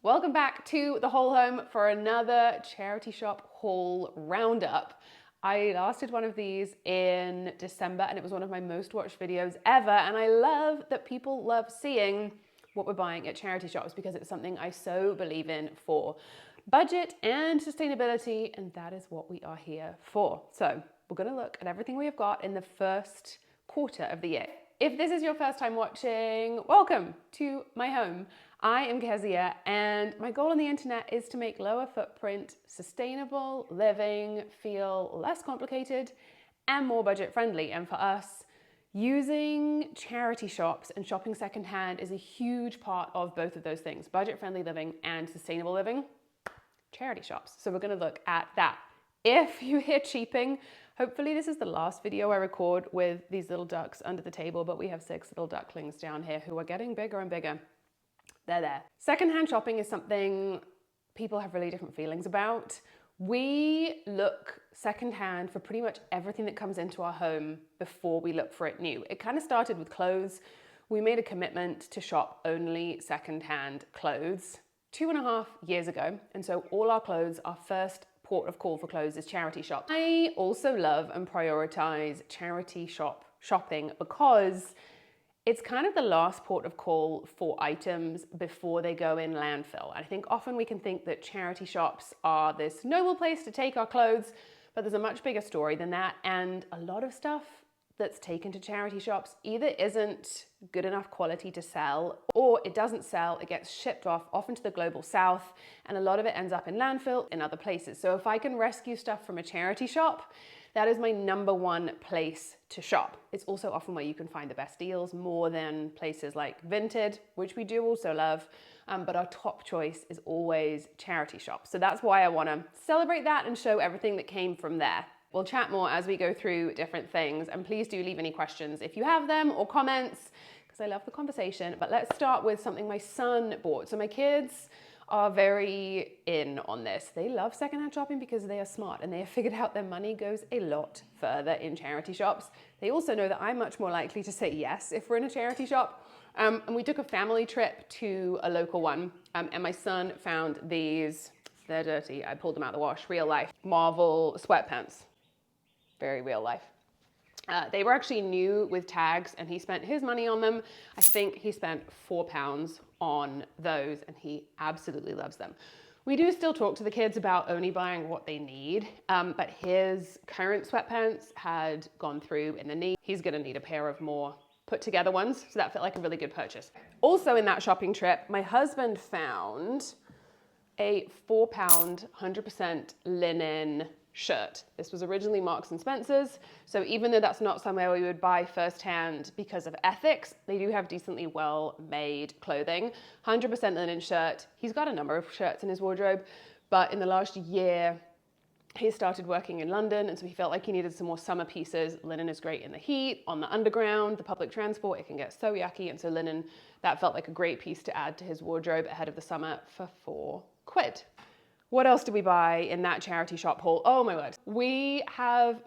Welcome back to The Whole Home for another charity shop haul roundup. I last did one of these in December and it was one of my most watched videos ever, and I love that people love seeing what we're buying at charity shops because it's something I so believe in for budget and sustainability, and that is what we are here for. So we're going to look at everything we have got in the first quarter of the year. If this is your first time watching, welcome to my home. I am Kezia, and my goal on the internet is to make lower footprint, sustainable living feel less complicated and more budget friendly. And for us, using charity shops and shopping secondhand is a huge part of both of those things, budget friendly living and sustainable living. Charity shops. So we're going to look at that. If you hear cheeping, hopefully this is the last video I record with these little ducks under the table, but we have 6 little ducklings down here who are getting bigger and bigger. They're there. Secondhand shopping is something people have really different feelings about. We look secondhand for pretty much everything that comes into our home before we look for it new. It kind of started with clothes. We made a commitment to shop only secondhand clothes 2.5 years ago. And so all our clothes, our first port of call for clothes is charity shops. I also love and prioritize charity shopping because it's kind of the last port of call for items before they go in landfill. I think often we can think that charity shops are this noble place to take our clothes, but there's a much bigger story than that. And a lot of stuff that's taken to charity shops either isn't good enough quality to sell, or it doesn't sell, it gets shipped off often to the global south, and a lot of it ends up in landfill in other places. So if I can rescue stuff from a charity shop, that is my #1 place to shop. It's also often where you can find the best deals, more than places like Vinted, which we do also love, but our top choice is always charity shops. So that's why I want to celebrate that and show everything that came from there. We'll chat more as we go through different things, and please do leave any questions if you have them or comments, because I love the conversation. But let's start with something my son bought. So my kids are very in on this. They love secondhand shopping because they are smart and they have figured out their money goes a lot further in charity shops. They also know that I'm much more likely to say yes if we're in a charity shop. And we took a family trip to a local one, and my son found these. They're dirty. I pulled them out of the wash. Real life Marvel sweatpants. Very real life. They were actually new with tags, and he spent his money on them. I think he spent £4 on those, and he absolutely loves them. We do still talk to the kids about only buying what they need, but his current sweatpants had gone through in the knee. He's gonna need a pair of more put together ones, so that felt like a really good purchase. Also in that shopping trip, my husband found a £4 100% linen shirt. This was originally Marks and Spencer's, so even though that's not somewhere we would buy firsthand because of ethics, they do have decently well-made clothing. 100% linen shirt. He's got a number of shirts in his wardrobe, but in the last year, he started working in London, and so he felt like he needed some more summer pieces. Linen is great in the heat, on the underground, the public transport, it can get so yucky, and so linen, that felt like a great piece to add to his wardrobe ahead of the summer for £4. What else did we buy in that charity shop haul? Oh my word. We have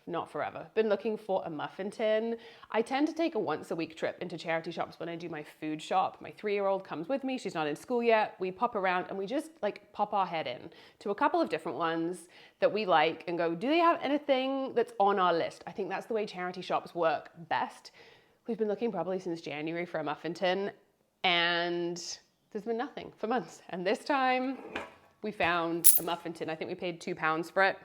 not forever, been looking for a muffin tin. I tend to take a once-a-week trip into charity shops when I do my food shop. My 3-year-old comes with me. She's not in school yet. We pop around and we just like pop our head in to a couple of different ones that we like and go, do they have anything that's on our list? I think that's the way charity shops work best. We've been looking probably since January for a muffin tin, and there's been nothing for months. And this time we found a muffin tin. I think we paid £2 for it.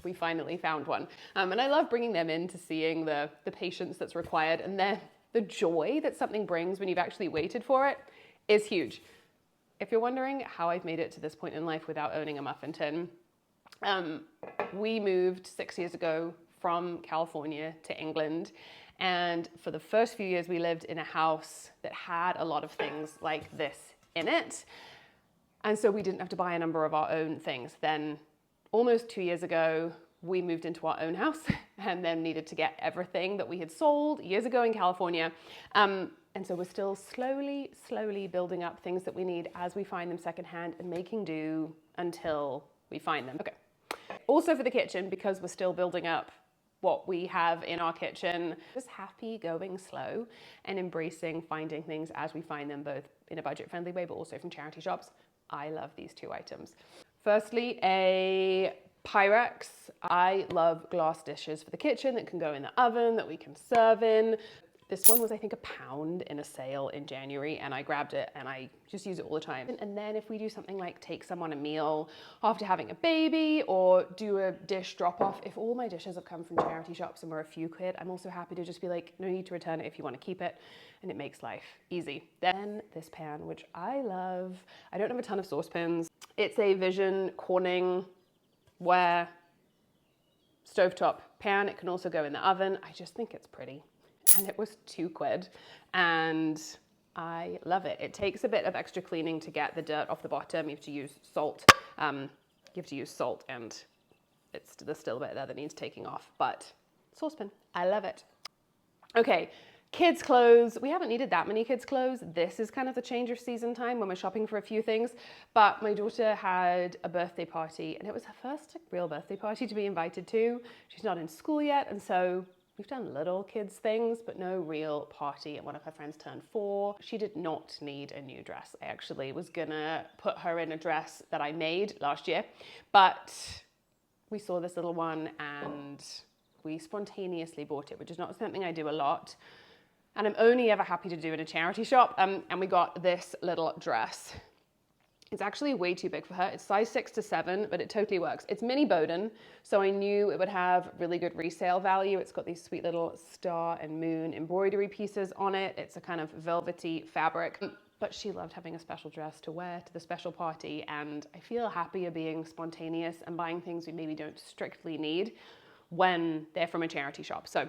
We finally found one. And I love bringing them in to seeing the patience that's required, and then the joy that something brings when you've actually waited for it is huge. If you're wondering how I've made it to this point in life without owning a muffin tin, we moved 6 years ago from California to England. And for the first few years, we lived in a house that had a lot of things like this in it. And so we didn't have to buy a number of our own things. Then almost 2 years ago, we moved into our own house and then needed to get everything that we had sold years ago in California. And so we're still slowly building up things that we need as we find them secondhand and making do until we find them. Okay. Also for the kitchen, because we're still building up what we have in our kitchen, just happy going slow and embracing finding things as we find them, both in a budget-friendly way, but also from charity shops. I love these two items. Firstly, a Pyrex. I love glass dishes for the kitchen that can go in the oven, that we can serve in. This one was, I think, £1 in a sale in January, and I grabbed it and I just use it all the time. And then if we do something like take someone a meal after having a baby or do a dish drop off, if all my dishes have come from charity shops and were a few quid, I'm also happy to just be like, no need to return it if you want to keep it. And it makes life easy. Then this pan, which I love. I don't have a ton of saucepans. It's a Vision Corning ware stovetop pan. It can also go in the oven. I just think it's pretty. And it was £2 and I love it. It takes a bit of extra cleaning to get the dirt off the bottom. You have to use salt. And there's still a bit there that needs taking off, but saucepan, I love it. Okay, kids' clothes. We haven't needed that many kids' clothes. This is kind of the change of season time when we're shopping for a few things, but my daughter had a birthday party and it was her first real birthday party to be invited to. She's not in school yet, and so we've done little kids things, but no real party. And one of her friends turned 4. She did not need a new dress. I actually was gonna put her in a dress that I made last year, but we saw this little one and we spontaneously bought it, which is not something I do a lot. And I'm only ever happy to do in a charity shop. And we got this little dress. It's actually way too big for her. It's size 6 to 7, but it totally works. It's mini Bowden, so I knew it would have really good resale value. It's got these sweet little star and moon embroidery pieces on it. It's a kind of velvety fabric, but she loved having a special dress to wear to the special party, and I feel happier being spontaneous and buying things we maybe don't strictly need when they're from a charity shop. So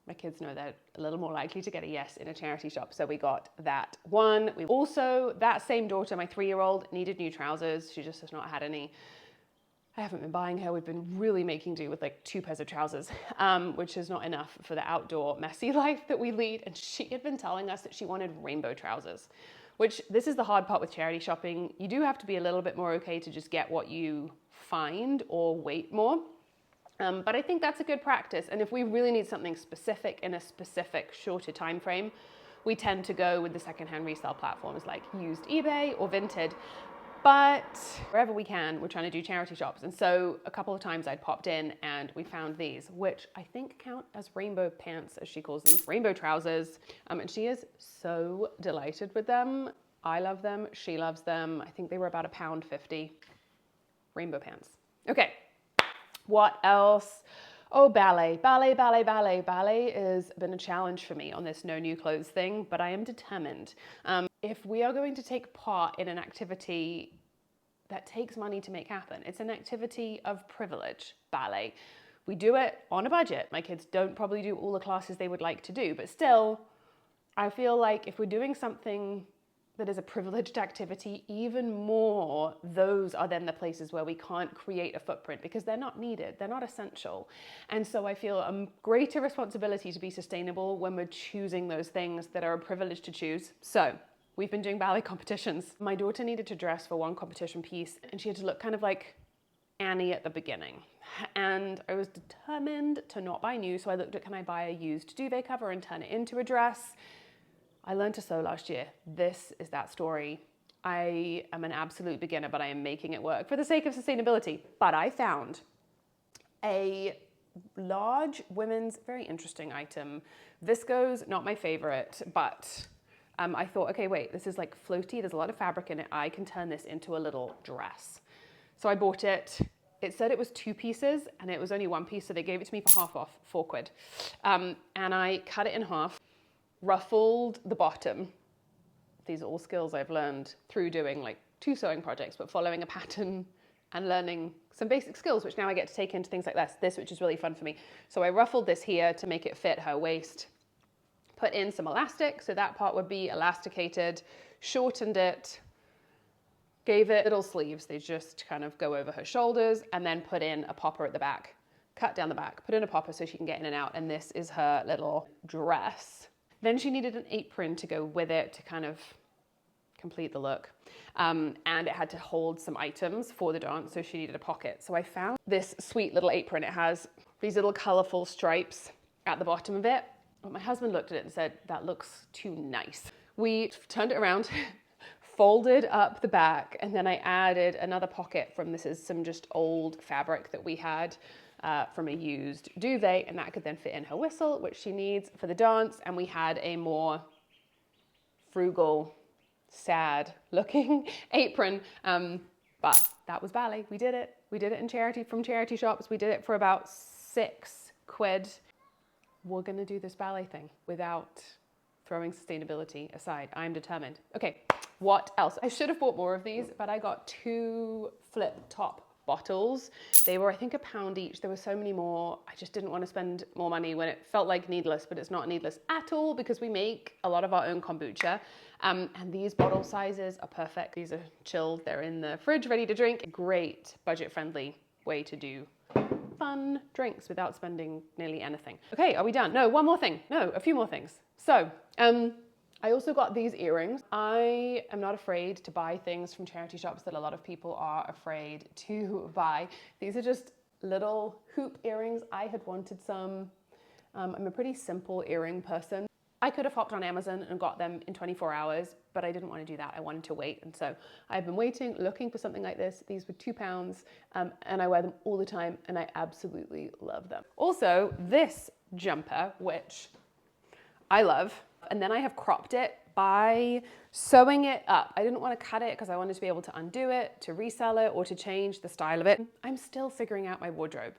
my kids know they're a little more likely to get a yes in a charity shop. So we got that one. We also, that same daughter, my 3-year-old, needed new trousers. She just has not had any. I haven't been buying her. We've been really making do with like 2 pairs of trousers, which is not enough for the outdoor messy life that we lead. And she had been telling us that she wanted rainbow trousers, which this is the hard part with charity shopping. You do have to be a little bit more okay to just get what you find or wait more. But I think that's a good practice. And if we really need something specific in a specific shorter time frame, we tend to go with the secondhand resale platforms like used eBay or Vinted. But wherever we can, we're trying to do charity shops. And so a couple of times I'd popped in and we found these, which I think count as rainbow pants, as she calls them, rainbow trousers. And she is so delighted with them. I love them. She loves them. I think they were about £1.50. Rainbow pants. Okay. What else? Oh, ballet. Ballet has been a challenge for me on this no new clothes thing, but I am determined. If we are going to take part in an activity that takes money to make happen, it's an activity of privilege, ballet. We do it on a budget. My kids don't probably do all the classes they would like to do, but still, I feel like if we're doing something that is a privileged activity, even more, those are then the places where we can't create a footprint because they're not needed, they're not essential. And so I feel a greater responsibility to be sustainable when we're choosing those things that are a privilege to choose. So we've been doing ballet competitions. My daughter needed to dress for one competition piece and she had to look kind of like Annie at the beginning. And I was determined to not buy new, so I looked at, can I buy a used duvet cover and turn it into a dress? I learned to sew last year. This is that story. I am an absolute beginner, but I am making it work for the sake of sustainability. But I found a large women's, very interesting item. Viscose, not my favorite, but I thought, okay, wait, this is like floaty. There's a lot of fabric in it. I can turn this into a little dress. So I bought it. It said it was 2 pieces and it was only 1 piece. So they gave it to me for half off, £4. And I cut it in half. Ruffled the bottom. These are all skills I've learned through doing like 2 sewing projects, but following a pattern and learning some basic skills, which now I get to take into things like this, which is really fun for me. So I ruffled this here to make it fit her waist, put in some elastic, so that part would be elasticated, shortened it, gave it little sleeves. They just kind of go over her shoulders, and then put in a popper at the back, cut down the back, put in a popper so she can get in and out, and this is her little dress. Then she needed an apron to go with it to kind of complete the look. And it had to hold some items for the dance, so she needed a pocket. So I found this sweet little apron. It has these little colorful stripes at the bottom of it. But my husband looked at it and said, that looks too nice. We turned it around folded up the back, and then I added another pocket from, this is some just old fabric that we had from a used duvet, and that could then fit in her whistle, which she needs for the dance. And we had a more frugal, sad looking apron, but that was ballet. We did it. We did it from charity shops. We did it for about £6. We're gonna do this ballet thing without throwing sustainability aside. I'm determined. Okay, what else? I should have bought more of these, but I got 2 flip top bottles. They were, I think, £1 each. There were so many more. I just didn't want to spend more money when it felt like needless, but it's not needless at all because we make a lot of our own kombucha. And these bottle sizes are perfect. These are chilled. They're in the fridge, ready to drink. Great budget-friendly way to do fun drinks without spending nearly anything. Okay, are we done? No, one more thing. No, a few more things. So, I also got these earrings. I am not afraid to buy things from charity shops that a lot of people are afraid to buy. These are just little hoop earrings. I had wanted some. I'm a pretty simple earring person. I could have hopped on Amazon and got them in 24 hours, but I didn't want to do that. I wanted to wait. And so I've been waiting, looking for something like this. These were £2, and I wear them all the time, and I absolutely love them. Also, this jumper, which I love, and then I have cropped it by sewing it up. I didn't want to cut it because I wanted to be able to undo it, to resell it, or to change the style of it. I'm still figuring out my wardrobe.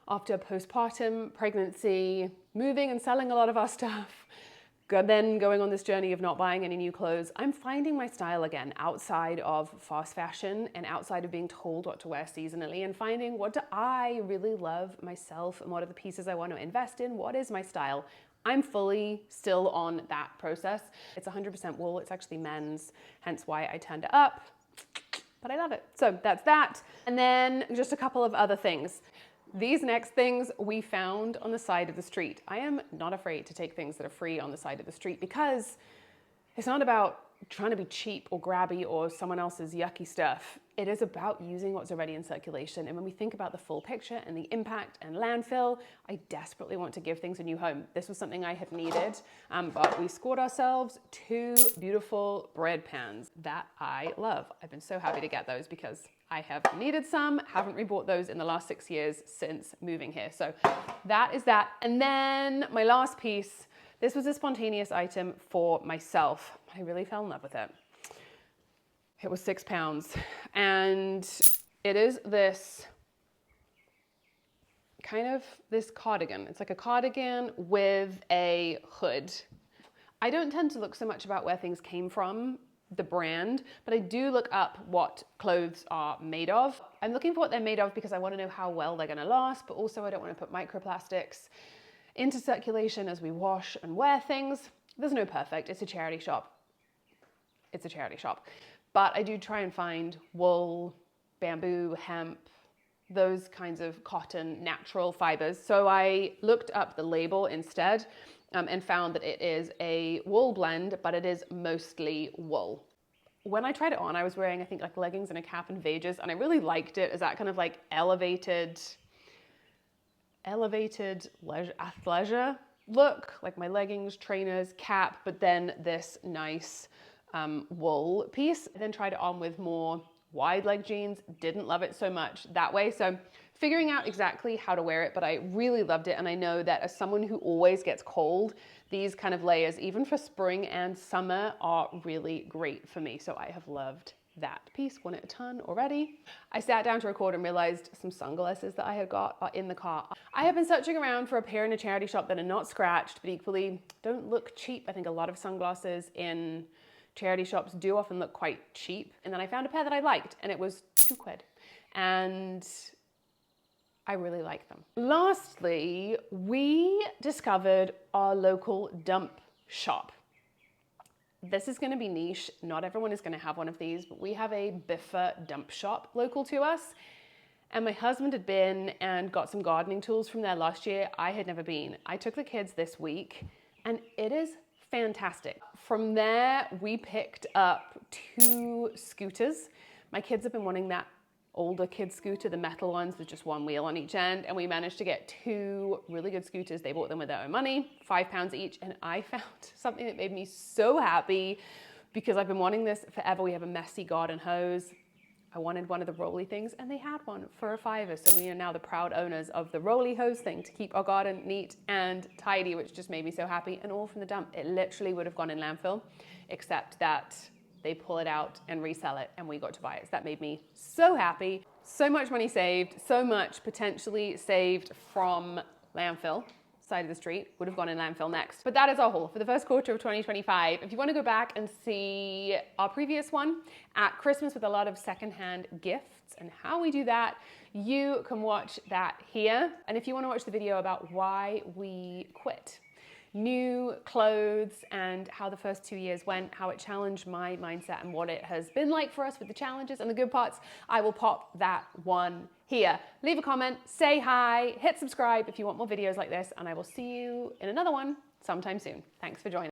After postpartum, pregnancy, moving and selling a lot of our stuff, then going on this journey of not buying any new clothes, I'm finding my style again outside of fast fashion and outside of being told what to wear seasonally, and finding what do I really love myself and what are the pieces I want to invest in, what is my style. I'm fully still on that process. It's 100% wool. It's actually men's, hence why I turned it up, but I love it. So that's that. And then just a couple of other things. These next things we found on the side of the street. I am not afraid to take things that are free on the side of the street because it's not about trying to be cheap or grabby or someone else's yucky stuff. It is about using what's already in circulation. And when we think about the full picture and the impact and landfill, I desperately want to give things a new home. This was something I had needed, but we scored ourselves 2 beautiful bread pans that I love. I've been so happy to get those because I have needed some, haven't rebought those in the last 6 years since moving here. So that is that. And then my last piece, this was a spontaneous item for myself. I really fell in love with it. It was £6, and it is this kind of this cardigan. It's like a cardigan with a hood. I don't tend to look so much about where things came from, the brand, but I do look up what clothes are made of. I'm looking for what they're made of because I want to know how well they're going to last, but also I don't want to put microplastics into circulation as we wash and wear things. There's no perfect. It's a charity shop. It's a charity shop. But I do try and find wool, bamboo, hemp, those kinds of cotton, natural fibers. So I looked up the label instead and found that it is a wool blend, but it is mostly wool. When I tried it on, I was wearing, I think, like leggings and a cap and vages, and I really liked it as that kind of like elevated athleisure look, like my leggings, trainers, cap, but then this nice wool piece. I then tried it on with more wide leg jeans, didn't love it so much that way. So figuring out exactly how to wear it, but I really loved it. And I know that as someone who always gets cold, these kind of layers, even for spring and summer, are really great for me. So I have loved that piece, won it a ton already. I sat down to record and realized some sunglasses that I had got are in the car. I have been searching around for a pair in a charity shop that are not scratched, but equally don't look cheap. I think a lot of sunglasses in charity shops do often look quite cheap. And then I found a pair that I liked, and it was £2. And I really like them. Lastly, we discovered our local dump shop. This is gonna be niche. Not everyone is gonna have one of these, but we have a Biffa dump shop local to us. And my husband had been and got some gardening tools from there last year. I had never been. I took the kids this week, and it is fantastic. From there, we picked up 2 scooters. My kids have been wanting that older kid scooter, the metal ones with just one wheel on each end, and we managed to get 2 really good scooters. They bought them with their own money, £5 each, and I found something that made me so happy. because I've been wanting this forever. We have a messy garden hose. I wanted one of the rolly things and they had one for $5. So we are now the proud owners of the rolly hose thing to keep our garden neat and tidy, which just made me so happy, and all from the dump. It literally would have gone in landfill, except that they pull it out and resell it and we got to buy it. So that made me so happy. So much money saved, so much potentially saved from landfill. Side of the street would have gone in landfill next. But that is our haul for the first quarter of 2025. If you want to go back and see our previous one at Christmas with a lot of secondhand gifts and how we do that, you can watch that here. And if you want to watch the video about why we quit new clothes and how the first 2 years went, how it challenged my mindset and what it has been like for us with the challenges and the good parts, I will pop that one here. Leave a comment, say hi, hit subscribe if you want more videos like this, and I will see you in another one sometime soon. Thanks for joining.